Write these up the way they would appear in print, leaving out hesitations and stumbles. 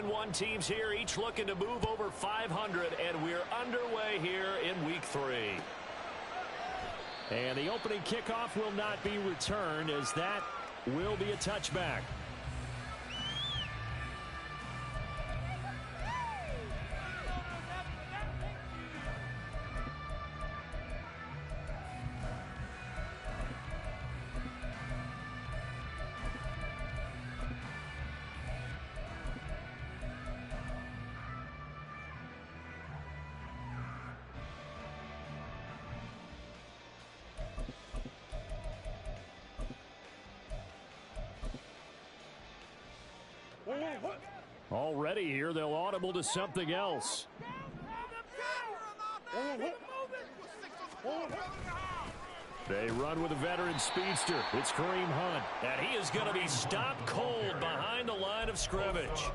1-1 teams here, each looking to move over 500, and we're underway here in week 3. And the opening kickoff will not be returned, as that will be a touchback. Already here, they'll audible to something else. They run with a veteran speedster. It's Kareem Hunt. And he is going to be stopped cold behind the line of scrimmage.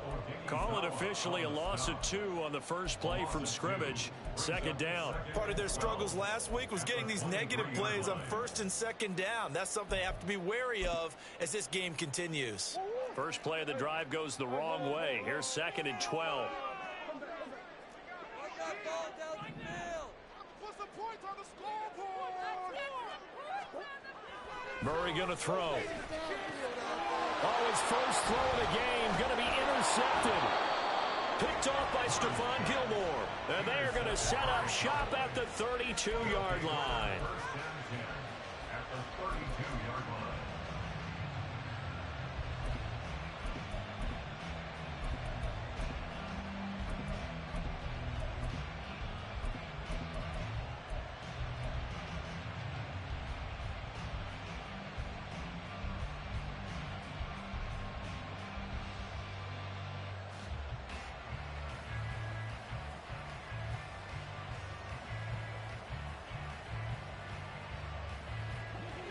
Call it officially a loss of 2 on the first play from scrimmage. Second down. Part of their struggles last week was getting these negative plays on first and second down. That's something they have to be wary of as this game continues. First play of the drive goes the wrong way. Here's 2nd and 12. Murray going to throw. Oh, his first throw of the game going to be intercepted. Picked off by Stephon Gilmore. And they're going to set up shop at the 32-yard line.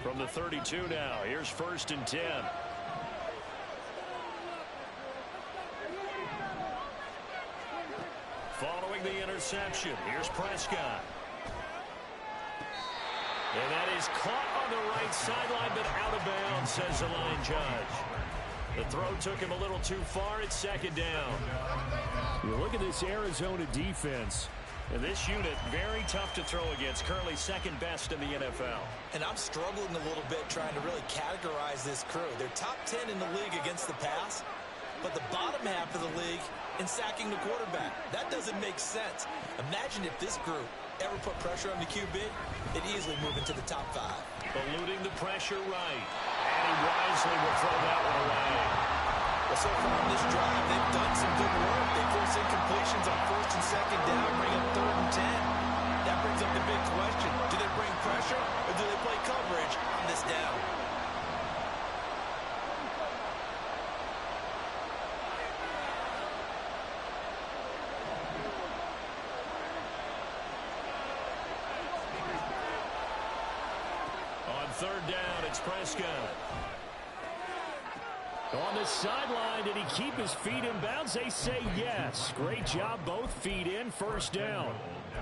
From the 32 now, here's 1st and 10. Following the interception, here's Prescott. And that is caught on the right sideline, but out of bounds, says the line judge. The throw took him a little too far. It's 2nd down. You look at this Arizona defense. And this unit, very tough to throw against. Currently 2nd best in the NFL. And I'm struggling a little bit trying to really categorize this crew. They're top 10 in the league against the pass, but the bottom half of the league in sacking the quarterback. That doesn't make sense. Imagine if this group ever put pressure on the QB, it'd easily move into the top 5. Eluding the pressure right. And he wisely will throw that one away. Well, so far on this drive, they've done some good work. They force incompletions on 1st and 2nd down, bring up 3rd and 10. That brings up the big question. Do they bring pressure or do they play coverage on this down? On 3rd down, it's Prescott. On the sideline, did he keep his feet in bounds? They say yes. Great job, both feet in, 1st down.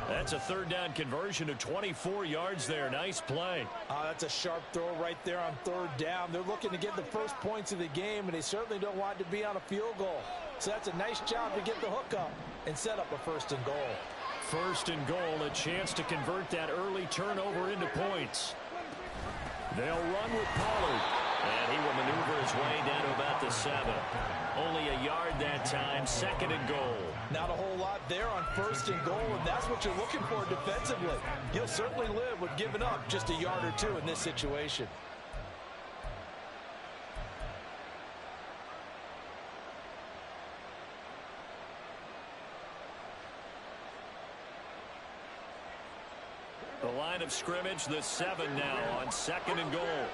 That's a 3rd down conversion of 24 yards there. Nice play. That's a sharp throw right there on 3rd down. They're looking to get the first points of the game, and they certainly don't want to be on a field goal. So that's a nice job to get the hook up and set up a 1st and goal. 1st and goal, a chance to convert that early turnover into points. They'll run with Pollard. And he will maneuver his way down to about the 7. Only a yard that time, 2nd and goal. Not a whole lot there on 1st and goal, and that's what you're looking for defensively. You'll certainly live with giving up just a yard or 2 in this situation. The line of scrimmage, the 7 now on 2nd and goal.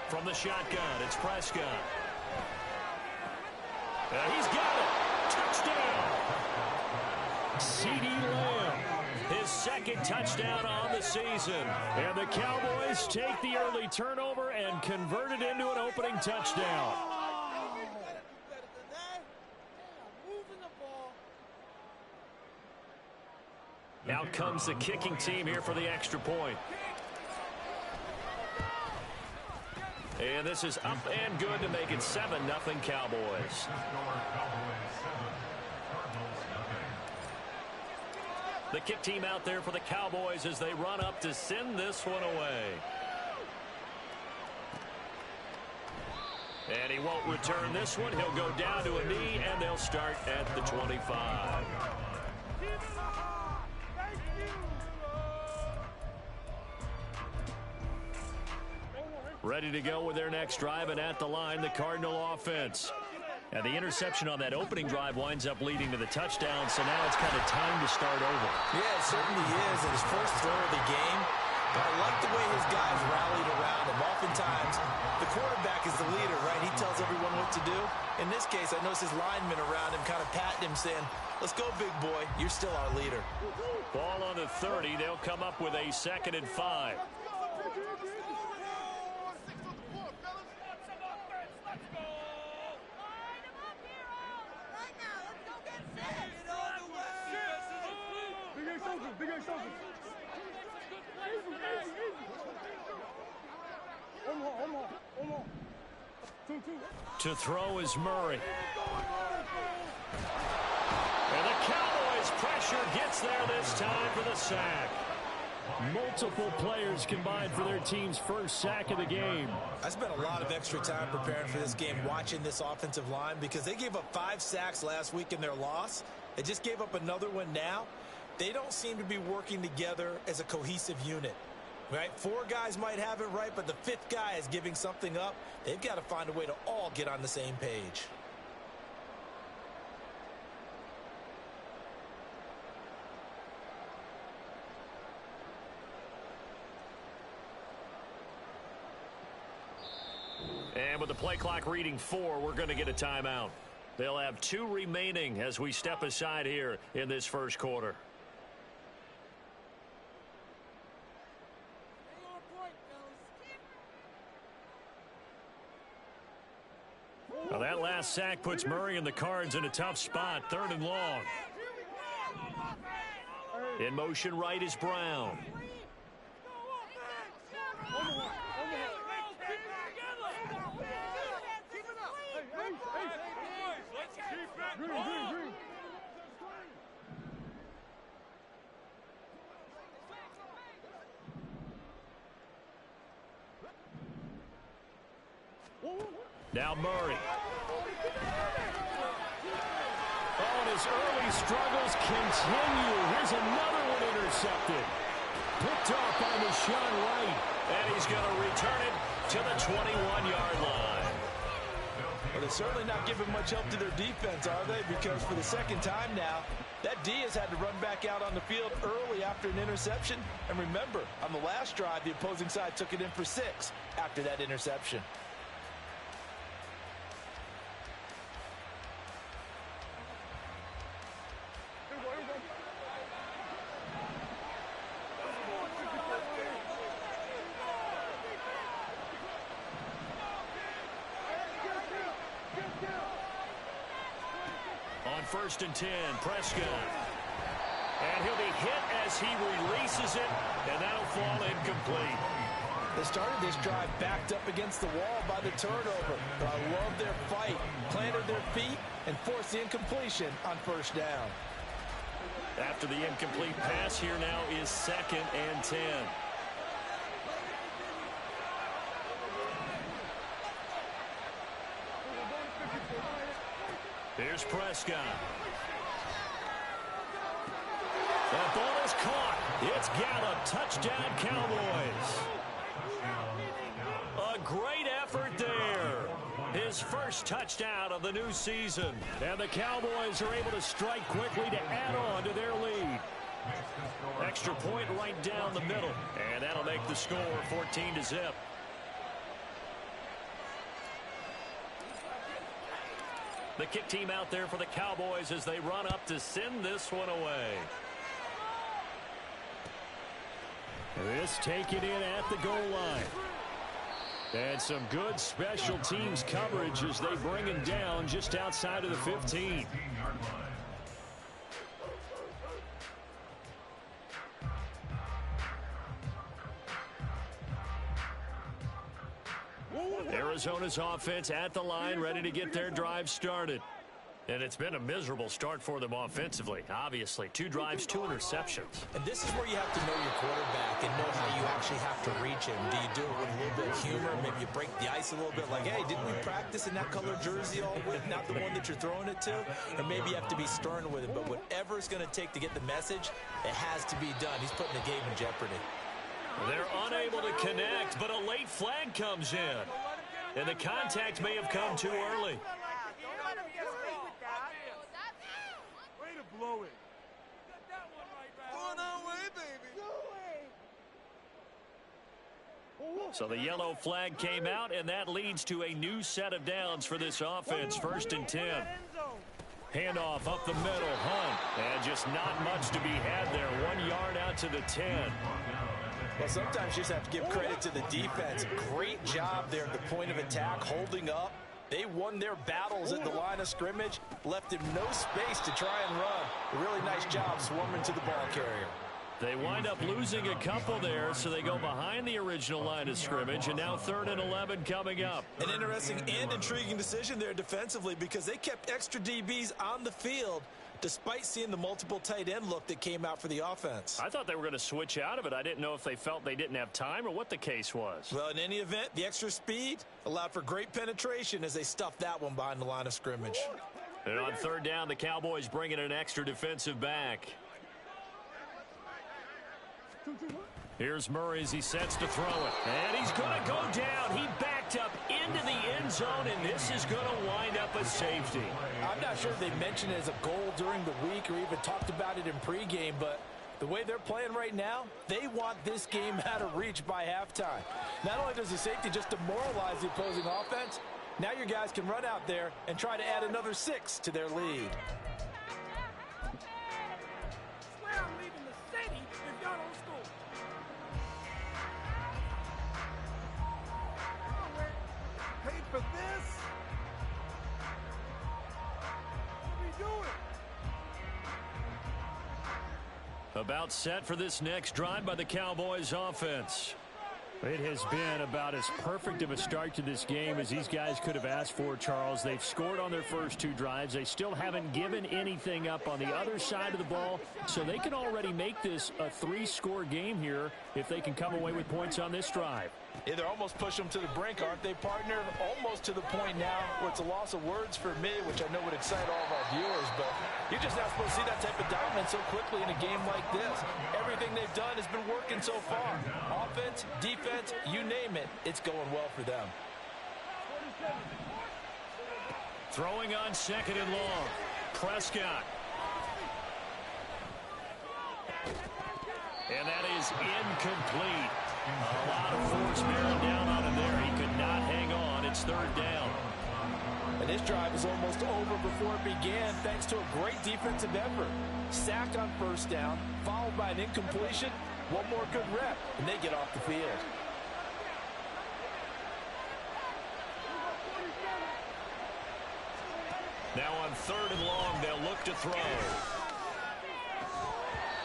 From the shotgun, it's Prescott. He's got it. Touchdown. CeeDee Lamb, his 2nd touchdown on the season. And the Cowboys take the early turnover and convert it into an opening touchdown. Out comes the kicking team here for the extra point. And this is up and good to make it 7-0 Cowboys. The kick team out there for the Cowboys as they run up to send this one away. And he won't return this one. He'll go down to a knee, and they'll start at the 25. Ready to go with their next drive, and at the line, the Cardinal offense. And the interception on that opening drive winds up leading to the touchdown, so now it's kind of time to start over. Yeah, it certainly is in his first throw of the game. But I like the way his guys rallied around him. Oftentimes, the quarterback is the leader, right? He tells everyone what to do. In this case, I notice his linemen around him kind of patting him, saying, let's go, big boy. You're still our leader. Ball on the 30. They'll come up with a 2nd and 5. To throw is Murray. And the Cowboys pressure gets there this time for the sack. Multiple players combined for their team's first sack of the game. I spent a lot of extra time preparing for this game, watching this offensive line, because they gave up 5 sacks last week in their loss. They just gave up another one now. They don't seem to be working together as a cohesive unit. Right? 4 guys might have it right, but the 5th guy is giving something up. They've got to find a way to all get on the same page. And with the play clock reading 4, we're going to get a timeout. They'll have 2 remaining as we step aside here in this first quarter. Now that last sack puts Murray and the Cards in a tough spot. 3rd and long. In motion right is Brown. Now Murray. Oh, and his early struggles continue. Here's another one intercepted. Picked off by Deshaun Wright. And he's going to return it to the 21-yard line. Well, they're certainly not giving much help to their defense, are they? Because for the second time now, that D has had to run back out on the field early after an interception. And remember, on the last drive, the opposing side took it in for 6 after that interception. On 1st and 10, Prescott. And he'll be hit as he releases it, and that'll fall incomplete. They started this drive backed up against the wall by the turnover. But I love their fight, planted their feet, and forced the incompletion on 1st down. After the incomplete pass, here now is 2nd and 10. Here's Prescott. That ball is caught. It's Gallup. Touchdown, Cowboys. A great effort there. His first touchdown of the new season. And the Cowboys are able to strike quickly to add on to their lead. Extra point right down the middle. And that'll make the score 14-0. The kick team out there for the Cowboys as they run up to send this one away. This taken in at the goal line. And some good special teams coverage as they bring him down just outside of the 15. Arizona's offense at the line, ready to get their drive started. And it's been a miserable start for them offensively, obviously. 2 drives, 2 interceptions. And this is where you have to know your quarterback and know how you actually have to reach him. Do you do it with a little bit of humor? Maybe you break the ice a little bit like, hey, didn't we practice in that color jersey all week, not the one that you're throwing it to? And maybe you have to be stern with him. But whatever it's going to take to get the message, it has to be done. He's putting the game in jeopardy. They're unable to connect, but a late flag comes in. And the contact may have come too early. Blow it. So the yellow flag came out, and that leads to a new set of downs for this offense. 1st and 10. Handoff up the middle. Hunt. And just not much to be had there. 1 yard out to the 10. Well, sometimes you just have to give credit to the defense. Great job there at the point of attack, holding up. They won their battles at the line of scrimmage, left him no space to try and run. A really nice job swarming to the ball carrier. They wind up losing a couple there, so they go behind the original line of scrimmage, and now 3rd and 11 coming up. An interesting and intriguing decision there defensively because they kept extra DBs on the field despite seeing the multiple tight end look that came out for the offense. I thought they were going to switch out of it. I didn't know if they felt they didn't have time or what the case was. Well, in any event, the extra speed allowed for great penetration as they stuffed that one behind the line of scrimmage. And on 3rd down, the Cowboys bring in an extra defensive back. Here's Murray as he sets to throw it. And he's going to go down. He backed up into the end zone, and this is going to wind up a safety. I'm not sure they mentioned it as a goal during the week or even talked about it in pregame, but the way they're playing right now, they want this game out of reach by halftime. Not only does the safety just demoralize the opposing offense, now your guys can run out there and try to add another 6 to their lead. For this? What are we doing? About set for this next drive by the Cowboys offense. It has been about as perfect of a start to this game as these guys could have asked for, Charles. They've scored on their first 2 drives. They still haven't given anything up on the other side of the ball, so they can already make this a 3-score game here if they can come away with points on this drive. Yeah, they're almost pushing them to the brink, aren't they, partner? Almost to the point now where it's a loss of words for me, which I know would excite all of our viewers, but you're just not supposed to see that type of dominance so quickly in a game like this. Everything they've done has been working so far. Offense, defense, you name it, it's going well for them. Throwing on 2nd and long. Prescott. And that is incomplete. A lot of force bearing down on him there. He could not hang on. It's 3rd down. And this drive is almost over before it began thanks to a great defensive effort. Sack on 1st down, followed by an incompletion. One more good rep, and they get off the field. Now on 3rd and long, they'll look to throw.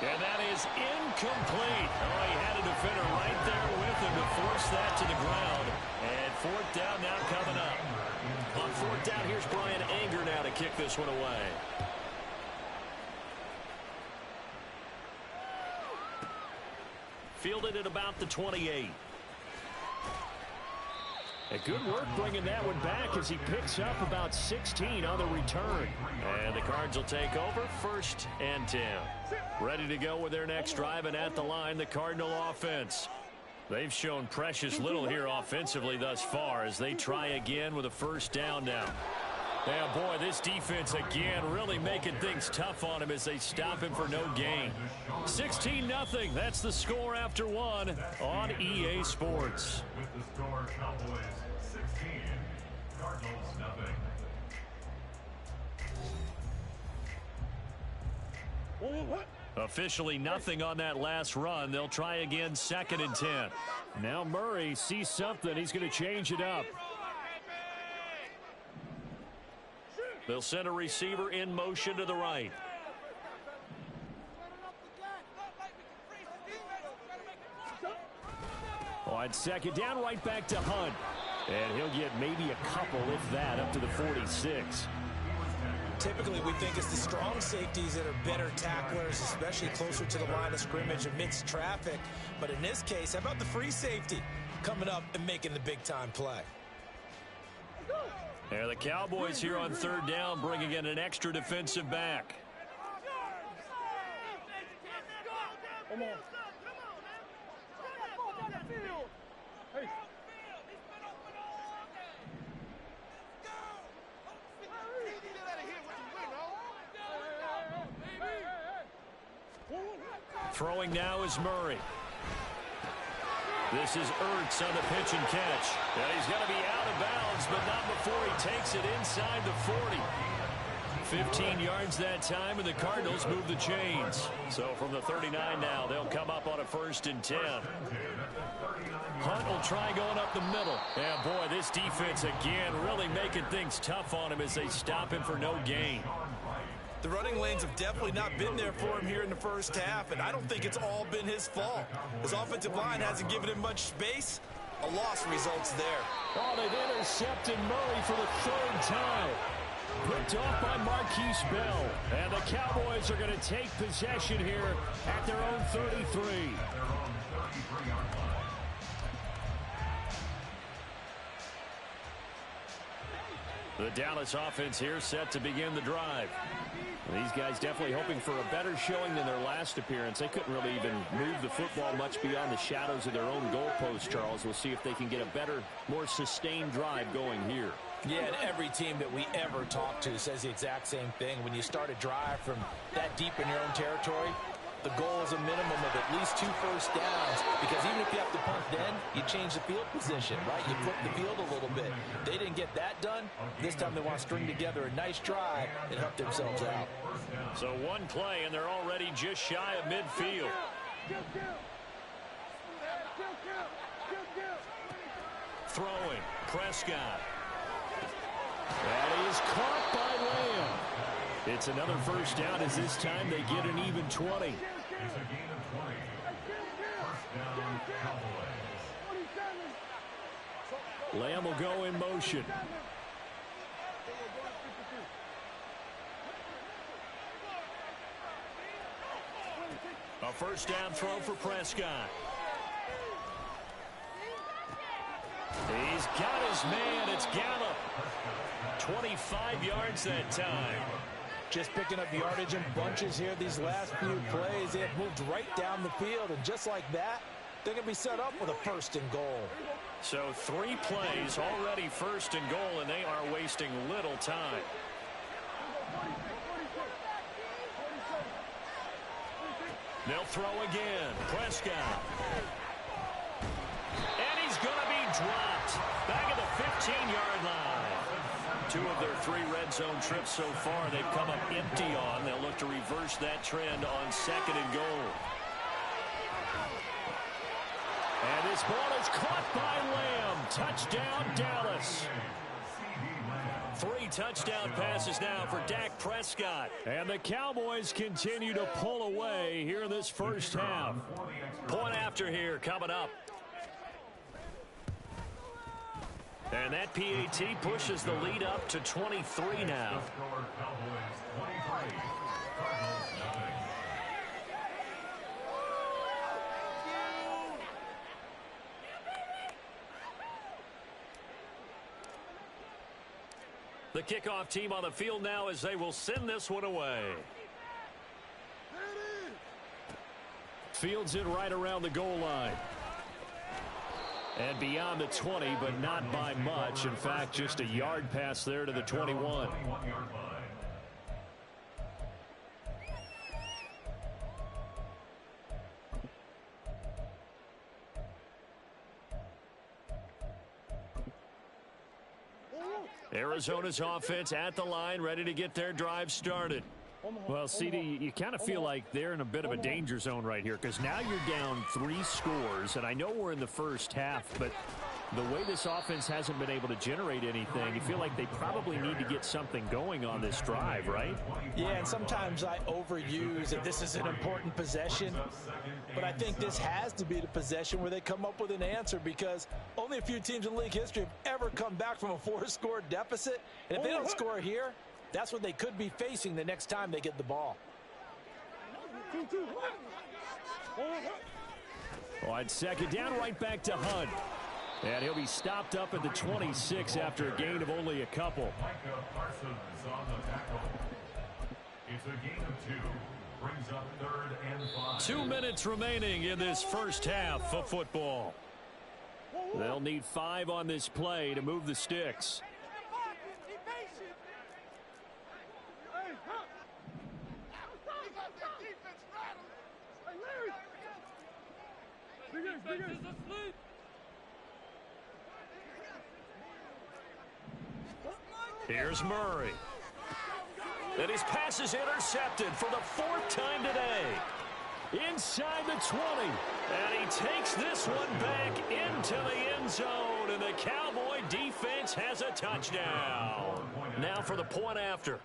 And that is incomplete. Oh, he had a defender right there with him to force that to the ground. And 4th down now coming up. On 4th down, here's Brian Anger now to kick this one away. Fielded at about the 28. A good work bringing that one back as he picks up about 16 on the return. And the Cards will take over 1st and 10. Ready to go with their next drive, and at the line, the Cardinal offense. They've shown precious little here offensively thus far as they try again with a 1st down now. Yeah, boy, this defense again really making things tough on him as they stop him for no gain. 16-0. That's the score after 1 on EA Sports. With the score, Cowboys 16, Cardinals 0. Officially nothing on that last run. They'll try again 2nd and 10. Now Murray sees something. He's going to change it up. They'll send a receiver in motion to the right. On 2nd down, right back to Hunt. And he'll get maybe a couple, if that, up to the 46. Typically, we think it's the strong safeties that are better tacklers, especially closer to the line of scrimmage amidst traffic. But in this case, how about the free safety coming up and making the big-time play? There the Cowboys here on third down, bringing in an extra defensive back. Come on. Hey. Throwing now is Murray. This is Ertz on the pitch and catch. And he's going to be out of bounds, but not before he takes it inside the 40. 15 yards that time, and the Cardinals move the chains. So from the 39 now, they'll come up on a 1st and 10. Hunt will try going up the middle. And boy, this defense again really making things tough on him as they stop him for no gain. The running lanes have definitely not been there for him here in the first half, and I don't think it's all been his fault. His offensive line hasn't given him much space. A loss results there. Oh, they've intercepted Murray for the 3rd time. Picked off by Marquise Bell. And the Cowboys are going to take possession here at their own 33. The Dallas offense here set to begin the drive. These guys definitely hoping for a better showing than their last appearance. They couldn't really even move the football much beyond the shadows of their own goalpost, Charles. We'll see if they can get a better, more sustained drive going here. Yeah, and every team that we ever talk to says the exact same thing. When you start a drive from that deep in your own territory, the goal is a minimum of at least 2 first downs, because even if you have to punt then, you change the field position, right? You flip the field a little bit. They didn't get that done. This time they want to string together a nice drive and help themselves out. So one play, and they're already just shy of midfield. Throwing, Prescott. And he is caught by Lamb. It's another first down, as this time they get an even 20. Lamb will go in motion. A first down throw for Prescott. He's got his man. It's Gallup. 25 yards that time. Just picking up yardage in bunches here these last few plays. They have moved right down the field, and just like that, they're going to be set up with a 1st and goal. So 3 plays already 1st and goal, and they are wasting little time. They'll throw again. Prescott. And he's going to be dropped back at the 15-yard line. 2 of their 3 red zone trips so far they've come up empty on. They'll look to reverse that trend on 2nd and goal. And this ball is caught by Lamb. Touchdown, Dallas. 3 touchdown passes now for Dak Prescott. And the Cowboys continue to pull away here in this first half. Point after here coming up. And that PAT pushes the lead up to 23 now. The kickoff team on the field now as they will send this one away. Fields it right around the goal line. And beyond the 20, but not by much. In fact, just a yard pass there to the 21. Arizona's offense at the line, ready to get their drive started. Well, CD, you kind of feel like they're in a bit of a danger zone right here, because now you're down 3 scores, and I know we're in the first half, but The way this offense hasn't been able to generate anything, you feel like they probably need to get something going on this drive, right? Yeah, and sometimes I overuse that this is an important possession, but I think this has to be the possession where they come up with an answer, because only a few teams in league history have ever come back from a 4-score deficit. And if they don't score here, that's what they could be facing the next time they get the ball. Well, on second down, right back to Hunt. And he'll be stopped up at the 26 after a gain of only a couple. Micah Parsons on the tackle. It's a gain of 2. Brings up 3rd and 5. 2 minutes remaining in this first half of football. They'll need 5 on this play to move the sticks. Here's Murray. And his pass is intercepted for the 4th time today. Inside the 20. And he takes this one back into the end zone. And the Cowboy defense has a touchdown. Now for the point after.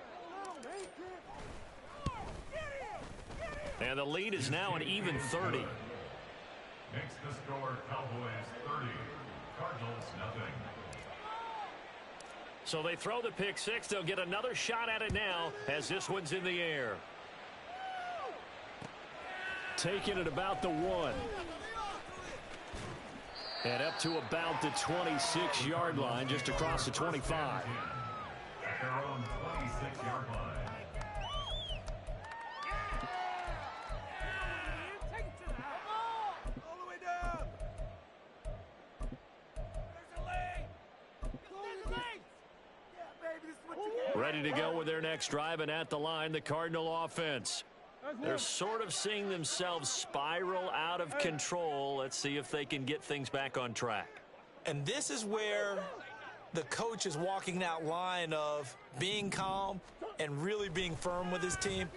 And the lead is now an even 30. Makes the score Cowboys 30. Cardinals nothing. So they throw the pick six. They'll get another shot at it now as this one's in the air. Taking it about the 1. And up to about the 26-yard line, just across the 25. At their own 26-yard line. Ready to go with their next drive, and at the line, the Cardinal offense. They're sort of seeing themselves spiral out of control. Let's see if they can get things back on track. And this is where the coach is walking that line of being calm and really being firm with his team.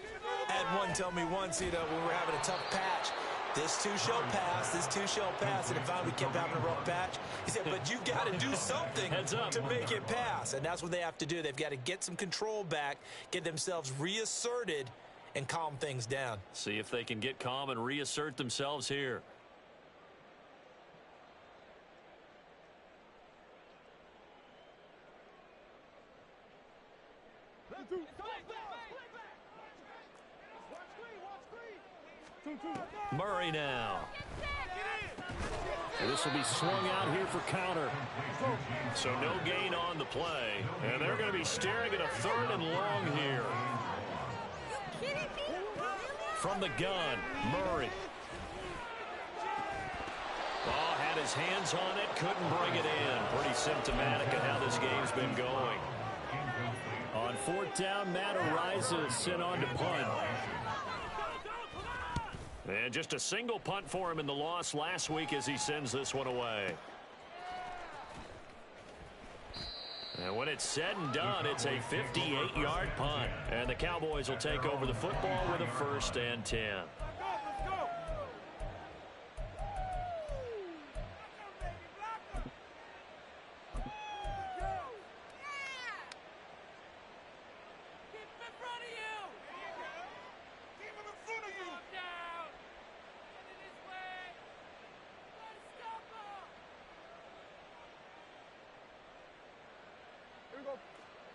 I had one tell me once, when we were having a tough patch, this too shall pass, this too shall pass. And if we kept having a rough patch, he said, but you've got to do something to make it pass. And that's what they have to do. They've got to get some control back, get themselves reasserted, and calm things down. See if they can get calm and reassert themselves here. Murray now. And this will be swung out here for counter. So no gain on the play. And they're going to be staring at a 3rd and long here. From the gun, Murray. Oh, had his hands on it, couldn't bring it in. Pretty symptomatic of how this game's been going. On 4th down, Matt Araiza sent on to punt. And just a single punt for him in the loss last week as he sends this one away. And when it's said and done, it's a 58-yard punt. And the Cowboys will take over the football with a 1st and 10.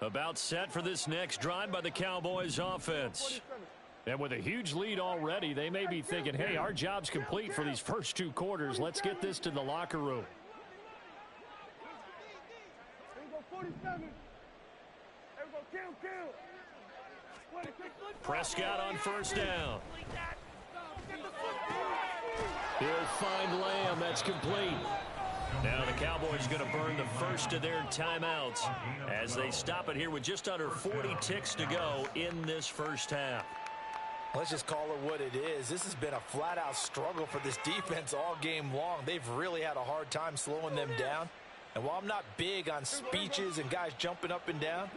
About set for this next drive by the Cowboys offense. And with a huge lead already, they may be thinking, hey, our job's complete for these first 2 quarters. Let's get this to the locker room. Prescott on 1st down. He'll find Lamb. That's complete. Now the Cowboys going to burn the first of their timeouts as they stop it here with just under 40 ticks to go in this first half. Let's just call it what it is. This has been a flat-out struggle for this defense all game long. They've really had a hard time slowing them down. And while I'm not big on speeches and guys jumping up and down,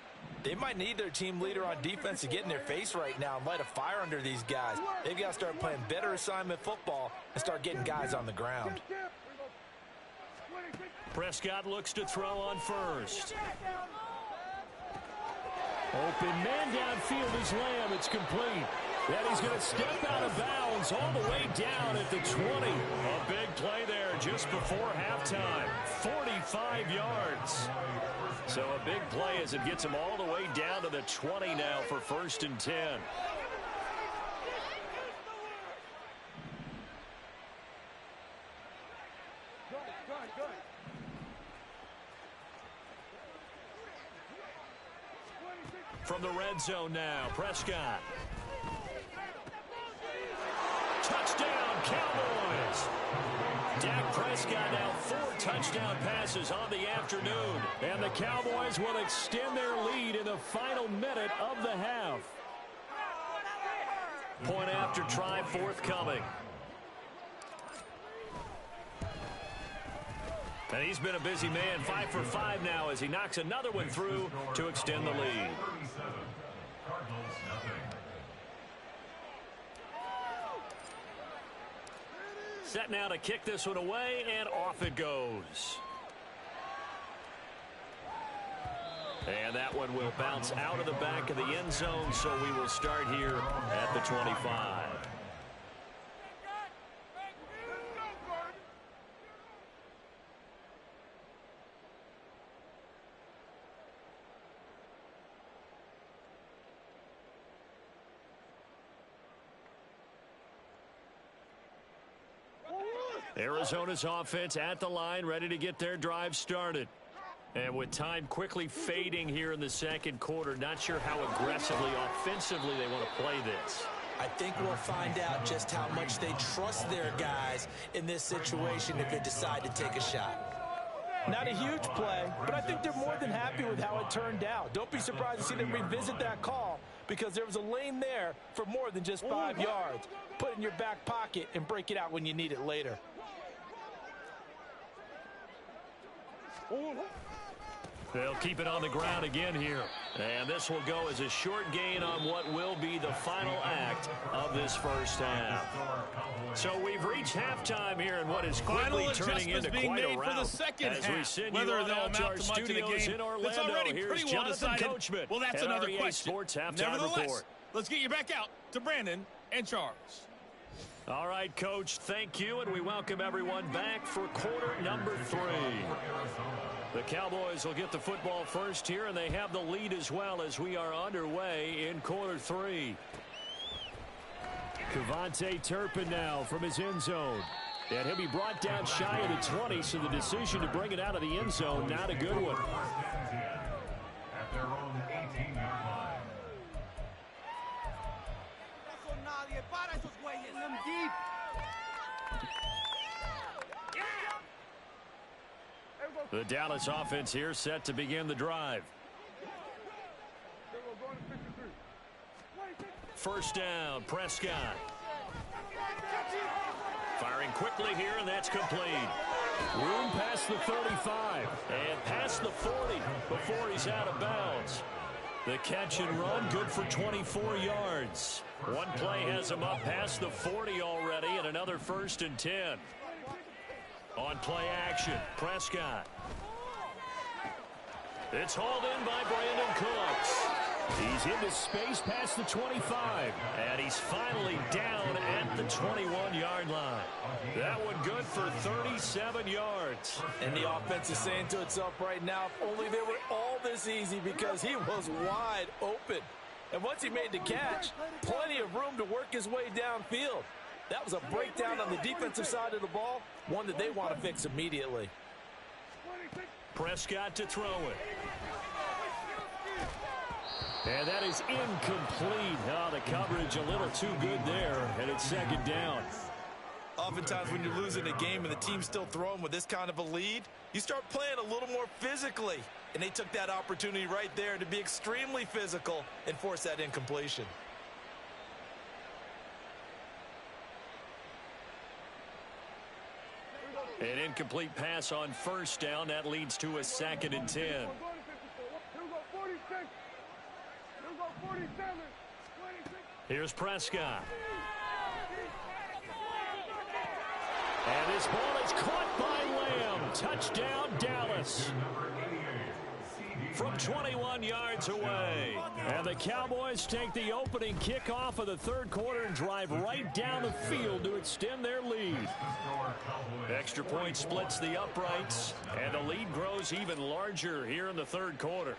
they might need their team leader on defense to get in their face right now and light a fire under these guys. They've got to start playing better assignment football and start getting guys on the ground. Prescott looks to throw on first. Open man downfield is Lamb. It's complete. And he's going to step out of bounds all the way down at the 20. A big play there just before halftime. 45 yards. So a big play as it gets him all the way down to the 20 now for 1st and 10. From the red zone now, Prescott. Touchdown, Cowboys! Dak Prescott now 4 touchdown passes on the afternoon. And the Cowboys will extend their lead in the final minute of the half. Point after try forthcoming. And he's been a busy man, 5 for 5 now as he knocks another one through to extend the lead. Set now to kick this one away, and off it goes. And that one will bounce out of the back of the end zone, so we will start here at the 25. Arizona's offense at the line, ready to get their drive started. And with time quickly fading here in the second quarter, not sure how aggressively, offensively they want to play this. I think we'll find out just how much they trust their guys in this situation if they decide to take a shot. Not a huge play, but I think they're more than happy with how it turned out. Don't be surprised to see them revisit that call because there was a lane there for more than just 5 yards. Put it in your back pocket and break it out when you need it later. They'll keep it on the ground again here. And this will go as a short gain on what will be the final act of this first half. So we've reached halftime here in what is quickly turning into quite a rout. For the second as half. we send Whether you they'll out to our amount to much in the studios game, in Orlando. it's already Here's pretty well Jonathan decided. Coachman. Well, that's another REA question. Sports Halftime Nevertheless, Report. let's get you back out to Brandon and Charles. All right, Coach, thank you, and we welcome everyone back for quarter number 3. The Cowboys will get the football first here, and they have the lead as well as we are underway in quarter 3. KaVontae Turpin now from his end zone. And he'll be brought down shy of the 20, so the decision to bring it out of the end zone, not a good one. At their own 18-yard line. The Dallas offense here set to begin the drive. First down, Prescott. Firing quickly here, and that's complete. Room past the 35 and past the 40 before he's out of bounds. The catch and run, good for 24 yards. One play has him up past the 40 already, and another 1st and 10. On play action, Prescott. It's hauled in by Brandon Cooks. He's into space past the 25, and he's finally down at the 21-yard line. That one good for 37 yards. And the offense is saying to itself right now, if only they were all this easy because he was wide open. And once he made the catch, plenty of room to work his way downfield. That was a breakdown on the defensive side of the ball, one that they want to fix immediately. Prescott to throw it. And that is incomplete. Oh, the coverage a little too good there, and it's 2nd down. Oftentimes when you're losing a game and the team's still throwing with this kind of a lead, you start playing a little more physically. And they took that opportunity right there to be extremely physical and force that incompletion. An incomplete pass on first down. That leads to a 2nd and 10. Here's Prescott. And this ball is caught by Lamb. Touchdown, Dallas. From 21 yards away. And the Cowboys take the opening kickoff of the third quarter and drive right down the field to extend their lead. Extra point splits the uprights, and the lead grows even larger here in the third quarter.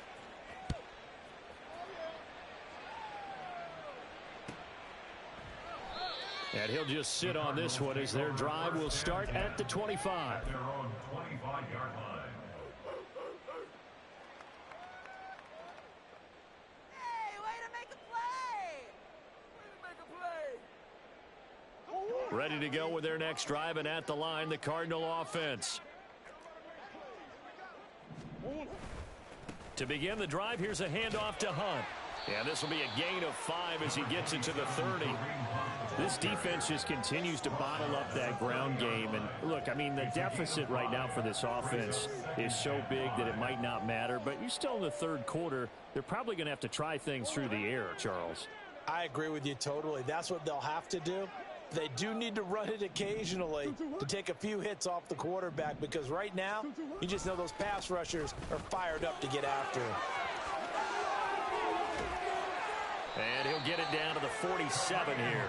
And he'll just sit on this one as their drive will start at the 25. Their own 25-yard line. Ready to go with their next drive, and at the line, the Cardinal offense. To begin the drive, here's a handoff to Hunt. And this will be a gain of 5 as he gets it to the 30. This defense just continues to bottle up that ground game. And look, I mean, the deficit right now for this offense is so big that it might not matter. But you're still in the third quarter. They're probably going to have to try things through the air, Charles. I agree with you totally. That's what they'll have to do. They do need to run it occasionally to take a few hits off the quarterback, because right now, you just know those pass rushers are fired up to get after him. And he'll get it down to the 47 here.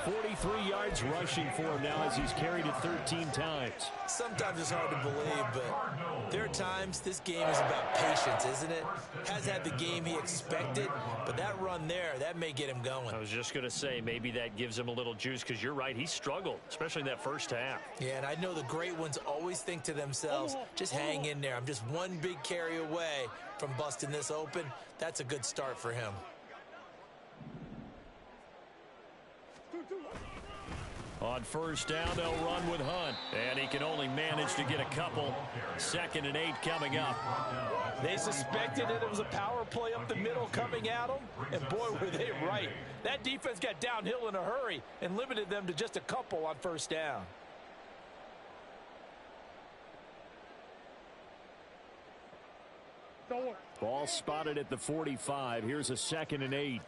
43 yards rushing for him now as he's carried it 13 times. Sometimes it's hard to believe, but there are times this game is about patience, isn't it? Has had the game he expected, but that run there, that may get him going. I was just going to say, maybe that gives him a little juice, because you're right, he struggled, especially in that first half. Yeah, and I know the great ones always think to themselves, just hang in there. I'm just one big carry away from busting this open. That's a good start for him. On first down, they'll run with Hunt. And he can only manage to get a couple. 2nd and 8 coming up. They suspected it was a power play up the middle coming at them, and boy, were they right. That defense got downhill in a hurry and limited them to just a couple on first down. Ball spotted at the 45. Here's a 2nd and 8.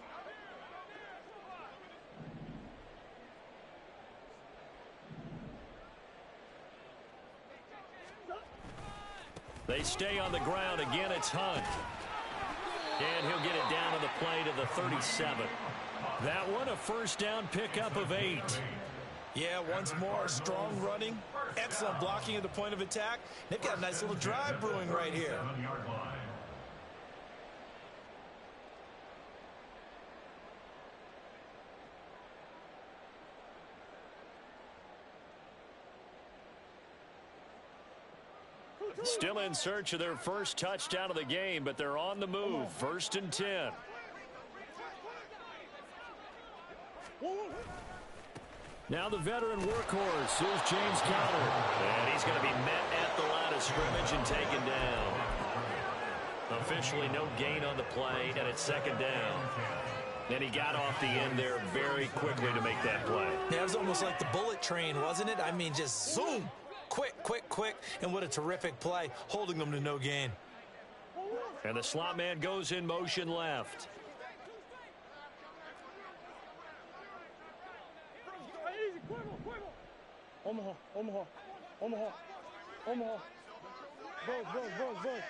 They stay on the ground. Again, it's Hunt. And he'll get it down to the play to the 37. That one, a first down pickup of 8. Yeah, once more, strong running, excellent blocking at the point of attack. They've got a nice little drive brewing right here. Still in search of their first touchdown of the game, but they're on the move. 1st and 10. Now the veteran workhorse is James Conner. And he's going to be met at the line of scrimmage and taken down. Officially no gain on the play, and it's 2nd down. And he got off the end there very quickly to make that play. Yeah, it was almost like the bullet train, wasn't it? I mean, just zoom. Quick, and what a terrific play, holding them to no gain. And the slot man goes in motion left. Omaha. Buzz.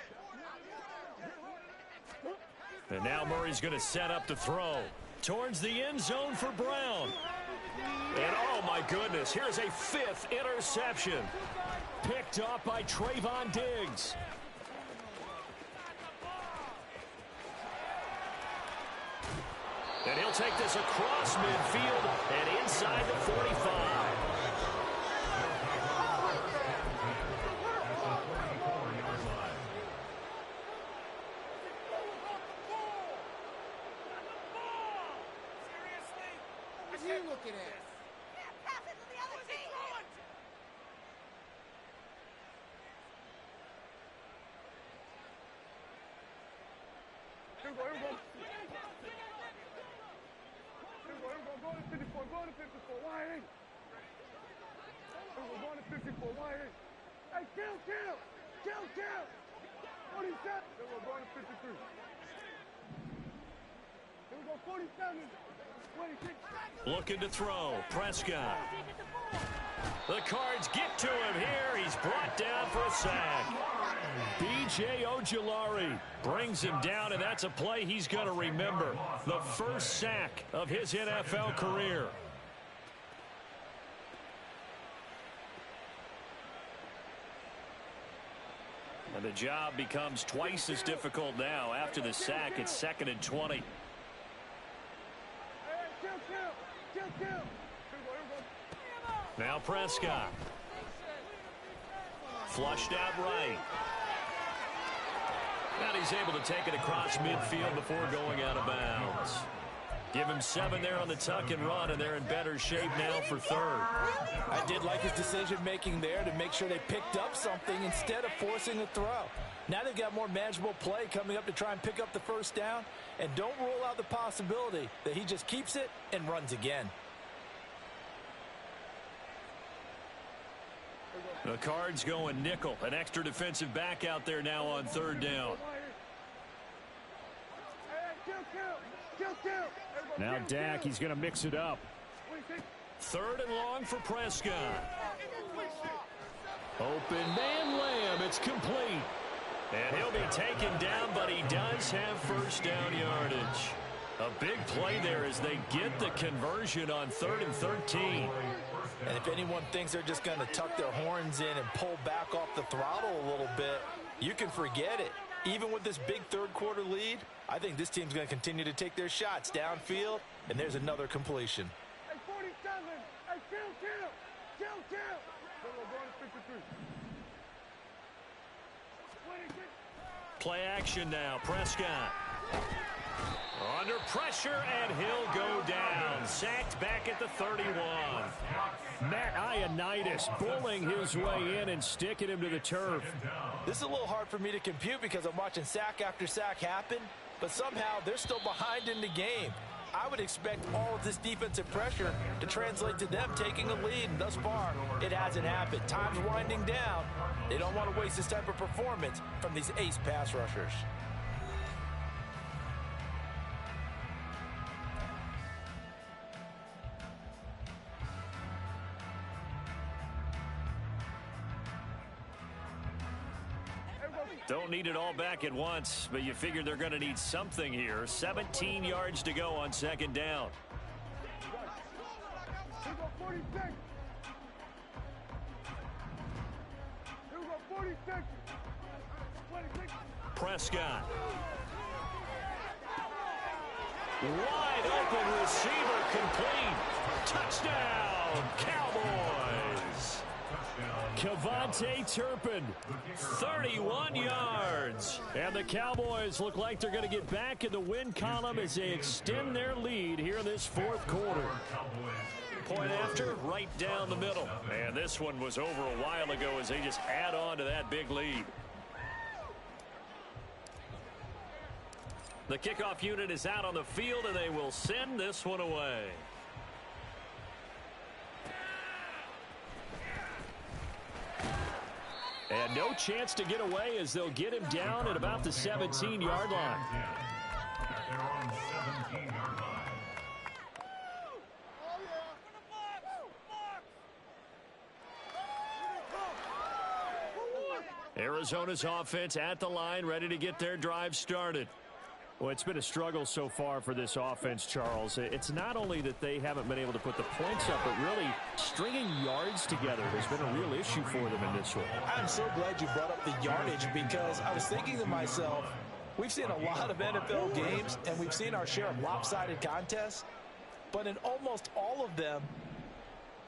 And now Murray's going to set up to throw towards the end zone for Brown. And oh my goodness, here's a 5th interception. Picked off by Trayvon Diggs. And he'll take this across midfield and inside the 45. Looking at. Pass it to the other team. Here we go. Go to 54. Why ain't? Go to 54. Why ain't? Hey, kill. 47. Here we go to 53. Here we go, 47. Looking to throw. Prescott. The Cards get to him here. He's brought down for a sack. B.J. Ojulari brings him down, and that's a play he's going to remember. The first sack of his NFL career. And the job becomes twice as difficult now. After the sack, it's 2nd and 20. Now Prescott. Flushed out right. And he's able to take it across midfield before going out of bounds. Give him 7 there on the tuck and run, and they're in better shape now for 3rd. I did like his decision-making there to make sure they picked up something instead of forcing a throw. Now they've got more manageable play coming up to try and pick up the first down, and don't rule out the possibility that he just keeps it and runs again. The Cards going nickel. An extra defensive back out there now on 3rd down. Now Dak, he's going to mix it up. 3rd and long for Prescott. Open man Lamb. It's complete. And he'll be taken down, but he does have first down yardage. A big play there as they get the conversion on 3rd and 13. And if anyone thinks they're just going to tuck their horns in and pull back off the throttle a little bit, you can forget it. Even with this big 3rd quarter lead, I think this team's going to continue to take their shots downfield, and there's another completion. Hey, 47. Hey, kill. Going to 53. Play action now. Prescott. Under pressure, and he'll go down. Sacked back at the 31. Matt Ioannidis bullying his way in and sticking him to the turf. This is a little hard for me to compute because I'm watching sack after sack happen, but somehow they're still behind in the game. I would expect all of this defensive pressure to translate to them taking a lead, and thus far, it hasn't happened. Time's winding down. They don't want to waste this type of performance from these ace pass rushers. Don't need it all back at once, but you figure they're going to need something here. 17 yards to go on 2nd down. Prescott. Wide open receiver complete. Touchdown, Cowboys. Kevontae Turpin, 31 yards. And the Cowboys look like they're going to get back in the win column as they extend their lead here in this 4th quarter. Point after, right down the middle. And this one was over a while ago as they just add on to that big lead. The kickoff unit is out on the field, and they will send this one away. And no chance to get away as they'll get him down at about the 17-yard line. They're on 17-yard line. Arizona's offense at the line, ready to get their drive started. Well, it's been a struggle so far for this offense, Charles. It's not only that they haven't been able to put the points up, but really stringing yards together has been a real issue for them in this one. I'm so glad you brought up the yardage because I was thinking to myself, we've seen a lot of NFL games and we've seen our share of lopsided contests, but in almost all of them,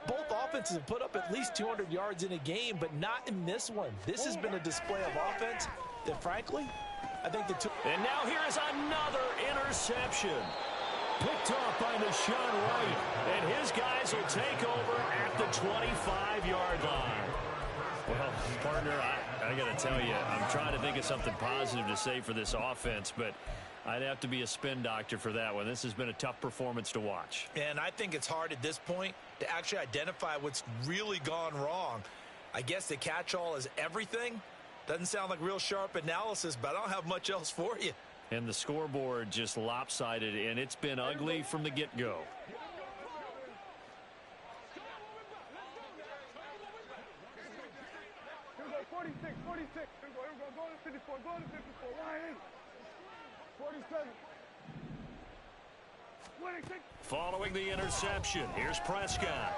both offenses have put up at least 200 yards in a game, but not in this one. This has been a display of offense that, frankly, I think the two. And now here is another interception. Picked off by Deshaun Wright. And his guys will take over at the 25-yard line. Well, partner, I got to tell you, I'm trying to think of something positive to say for this offense, but I'd have to be a spin doctor for that one. This has been a tough performance to watch. And I think it's hard at this point to actually identify what's really gone wrong. I guess the catch-all is everything. Doesn't sound like real sharp analysis, but I don't have much else for you. And the scoreboard just lopsided, and it's been ugly from the get-go. 46, 46. Here we go. Go to 54. Go to 54. Line 47. 26. Following the interception, here's Prescott.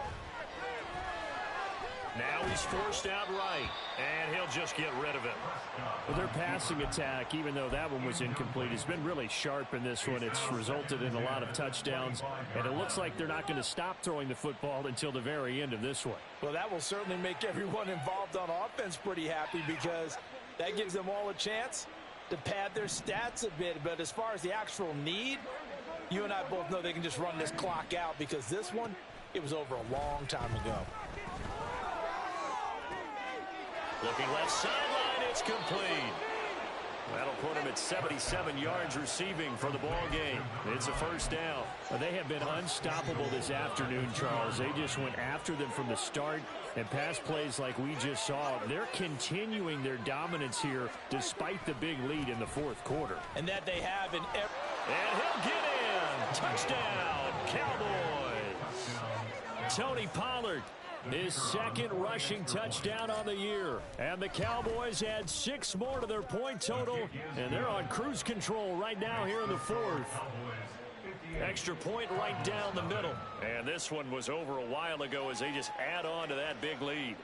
Now he's forced out right, and he'll just get rid of it. Well, their passing attack, even though that one was incomplete, has been really sharp in this one. It's resulted in a lot of touchdowns, and it looks like they're not going to stop throwing the football until the very end of this one. Well, that will certainly make everyone involved on offense pretty happy because that gives them all a chance to pad their stats a bit. But as far as the actual need, you and I both know they can just run this clock out because this one, it was over a long time ago. Looking left sideline, it's complete. That'll put him at 77 yards receiving for the ball game. It's a first down. Well, they have been unstoppable this afternoon, Charles. They just went after them from the start, and pass plays like we just saw. They're continuing their dominance here despite the big lead in the fourth quarter. And that they have in every... And he'll get in. Touchdown, Cowboys. Tony Pollard, his second rushing touchdown on the year. And the Cowboys add 6 more to their point total, and they're on cruise control right now here in the fourth. Extra point right down the middle. And this one was over a while ago as they just add on to that big lead.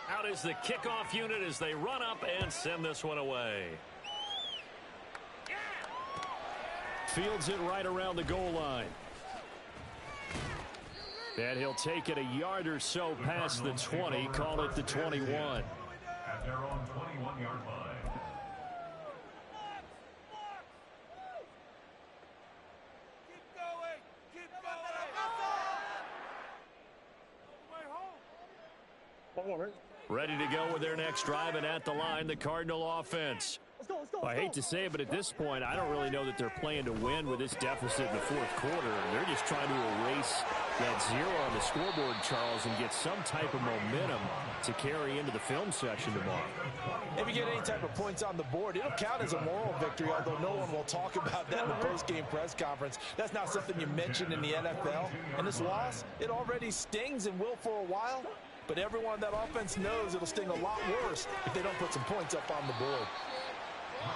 Out is the kickoff unit as they run up and send this one away. Fields it right around the goal line. And he'll take it a yard or so past the 20, call it the 21. At their own 21-yard line. Keep going. Keep going. Ready to go with their next drive, and at the line, the Cardinal offense. Well, I hate to say it, but at this point, I don't really know that they're playing to win with this deficit in the fourth quarter. They're just trying to erase that 0 on the scoreboard, Charles, and get some type of momentum to carry into the film section tomorrow. If you get any type of points on the board, it'll count as a moral victory, although no one will talk about that in the post-game press conference. That's not something you mention in the NFL. And this loss, it already stings and will for a while, but everyone on that offense knows it'll sting a lot worse if they don't put some points up on the board.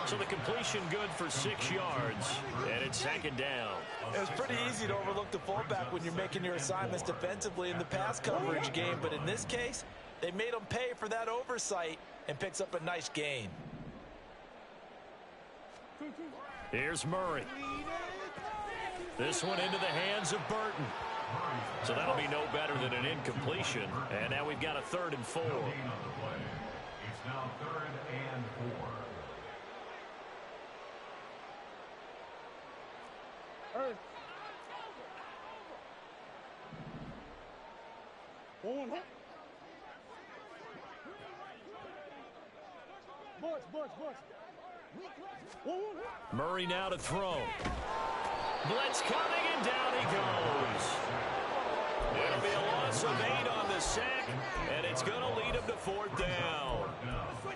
So the completion good for 6 yards, and it's second down. It was pretty easy to overlook the fullback when you're making your assignments defensively in the pass coverage game, but in this case, they made him pay for that oversight and picks up a nice gain. Here's Murray. This one into the hands of Burton. So that'll be no better than an incompletion, and now we've got a 3rd and 4. It's now 3rd and 4. Murray now to throw. Blitz coming, and down he goes. It'll be a loss of 8 on the sack, and it's going to lead him to 4th down.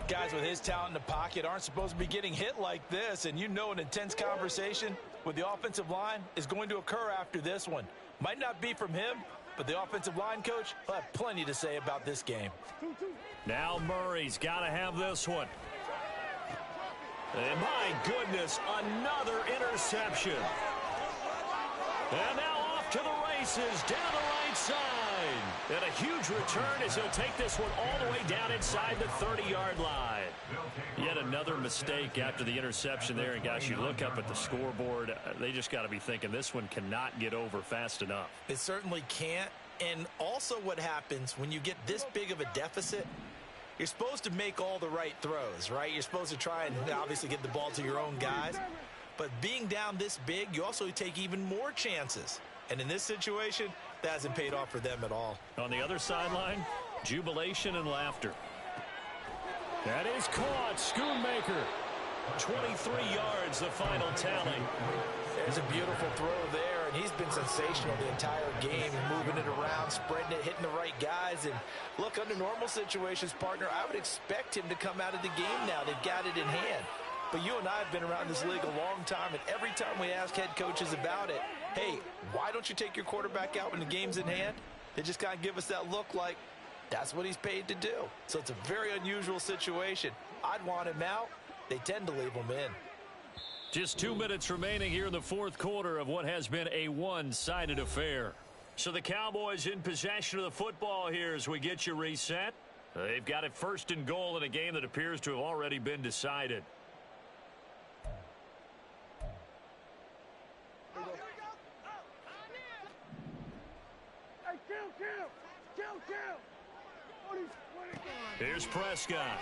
Guys with his talent in the pocket aren't supposed to be getting hit like this, and you know an intense conversation with the offensive line is going to occur after this one. Might not be from him, but the offensive line coach will have plenty to say about this game. Now Murray's got to have this one. And my goodness, another interception. And now off to the races, down the right side. And a huge return as he'll take this one all the way down inside the 30-yard line. Yet another mistake after the interception there. And, guys, you look up at the scoreboard, they just got to be thinking this one cannot get over fast enough. It certainly can't. And also what happens when you get this big of a deficit, you're supposed to make all the right throws, right? You're supposed to try and obviously get the ball to your own guys. But being down this big, you also take even more chances. And in this situation, that hasn't paid off for them at all. On the other sideline, jubilation and laughter. That is caught. Schoonmaker. 23 yards, the final tally. There's a beautiful throw there, and he's been sensational the entire game, moving it around, spreading it, hitting the right guys. And look, under normal situations, partner, I would expect him to come out of the game now. They've got it in hand. But you and I have been around this league a long time, and every time we ask head coaches about it, hey, why don't you take your quarterback out when the game's in hand? They just kind of give us that look like, That's what he's paid to do. So it's a very unusual situation. I'd want him out. They tend to leave him in. Just 2 minutes remaining here in the fourth quarter of what has been a one-sided affair. So the Cowboys in possession of the football here as we get you reset. They've got it first and goal in a game that appears to have already been decided. Here's Prescott.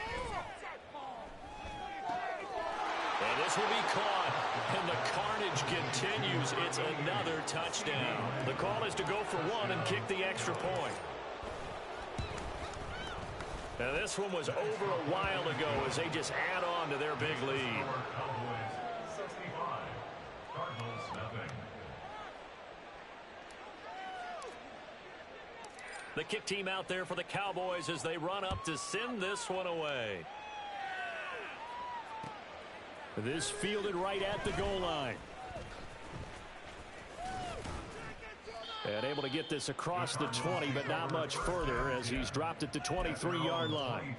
And this will be caught. And the carnage continues. It's another touchdown. The call is to go for one and kick the extra point. Now this one was over a while ago as they just add on to their big lead. The kick team out there for the Cowboys as they run up to send this one away. This fielded right at the goal line. And able to get this across the 20, but not much further as he's dropped it to 23-yard line.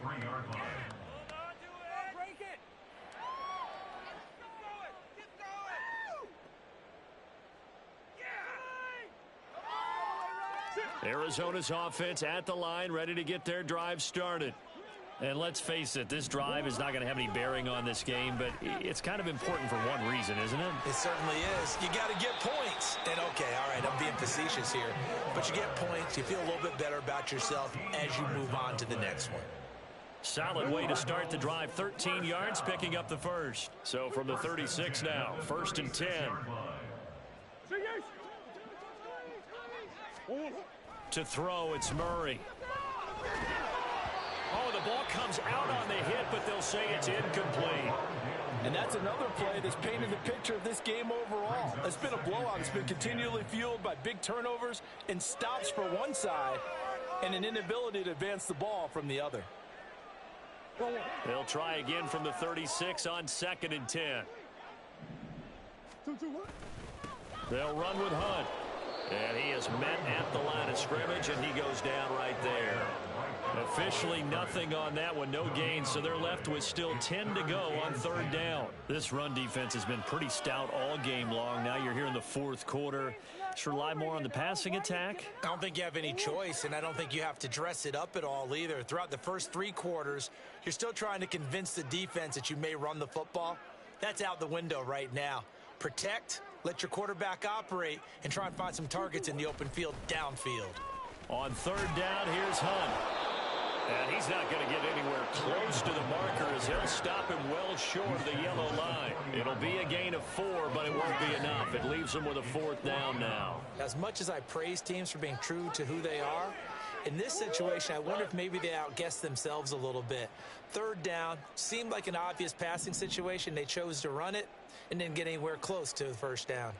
Arizona's offense at the line, ready to get their drive started. And let's face it, this drive is not going to have any bearing on this game, but it's kind of important for one reason, isn't it? It certainly is. You got to get points. And, okay, all right, I'm being facetious here. But you get points, you feel a little bit better about yourself as you move on to the next one. Solid way to start the drive. 13 yards, picking up the first. So from the 36 now, 1st and 10. To throw, it's Murray. Oh, the ball comes out on the hit, but they'll say it's incomplete. And that's another play that's painted the picture of this game overall. It's been a blowout. It's been continually fueled by big turnovers and stops for one side and an inability to advance the ball from the other. They'll try again from the 36 on 2nd and 10. They'll run with Hunt. And he is met at the line of scrimmage, and he goes down right there. Officially nothing on that one, no gain, so they're left with still 10 to go on 3rd down. This run defense has been pretty stout all game long. Now you're here in the fourth quarter. Should rely more on the passing attack? I don't think you have any choice, and I don't think you have to dress it up at all either. Throughout the first 3 quarters, you're still trying to convince the defense that you may run the football. That's out the window right now. Protect, let your quarterback operate, and try and find some targets in the open field downfield. On 3rd down, here's Hunt. And he's not going to get anywhere close to the marker as he'll stop him well short of the yellow line. It'll be a gain of 4, but it won't be enough. It leaves him with a 4th down now. As much as I praise teams for being true to who they are, in this situation, I wonder if maybe they outguessed themselves a little bit. 3rd down seemed like an obvious passing situation. They chose to run it and didn't get anywhere close to the 1st down.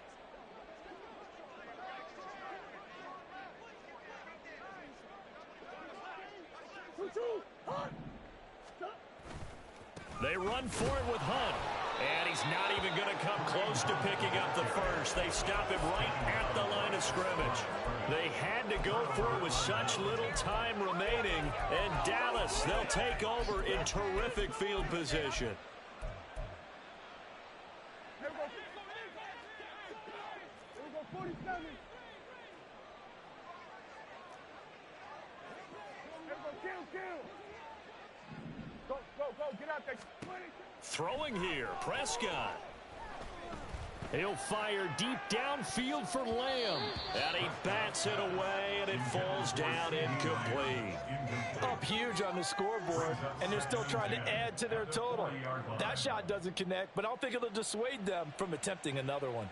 They run for it with Hunt. And he's not even going to come close to picking up the first. They stop him right at the line of scrimmage. They had to go for it with such little time remaining. And Dallas, they'll take over in terrific field position. Here we go, 47. Kill. Go, get out there. Throwing here, Prescott. He'll fire deep downfield for Lamb. And he bats it away, and it falls down incomplete. Up huge on the scoreboard, and they're still trying to add to their total. That shot doesn't connect, but I don't think it'll dissuade them from attempting another one.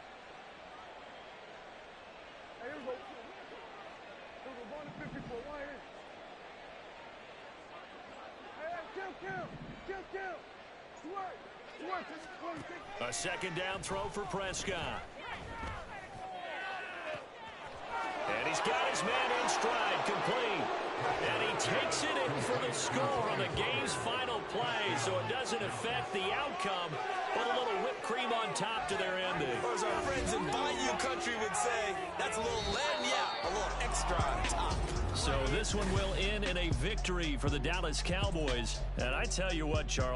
Hey, here we go. Going to 54. One here. Kill. Swerve. A 2nd down throw for Prescott. And he's got his man in stride, complete. And he takes it in for the score on the game's final play, so it doesn't affect the outcome, but a little whip cream on top to their ending. Or as our friends in Bayou Country would say, that's a little lagniappe, a little extra on top. So this one will end in a victory for the Dallas Cowboys. And I tell you what, Charles.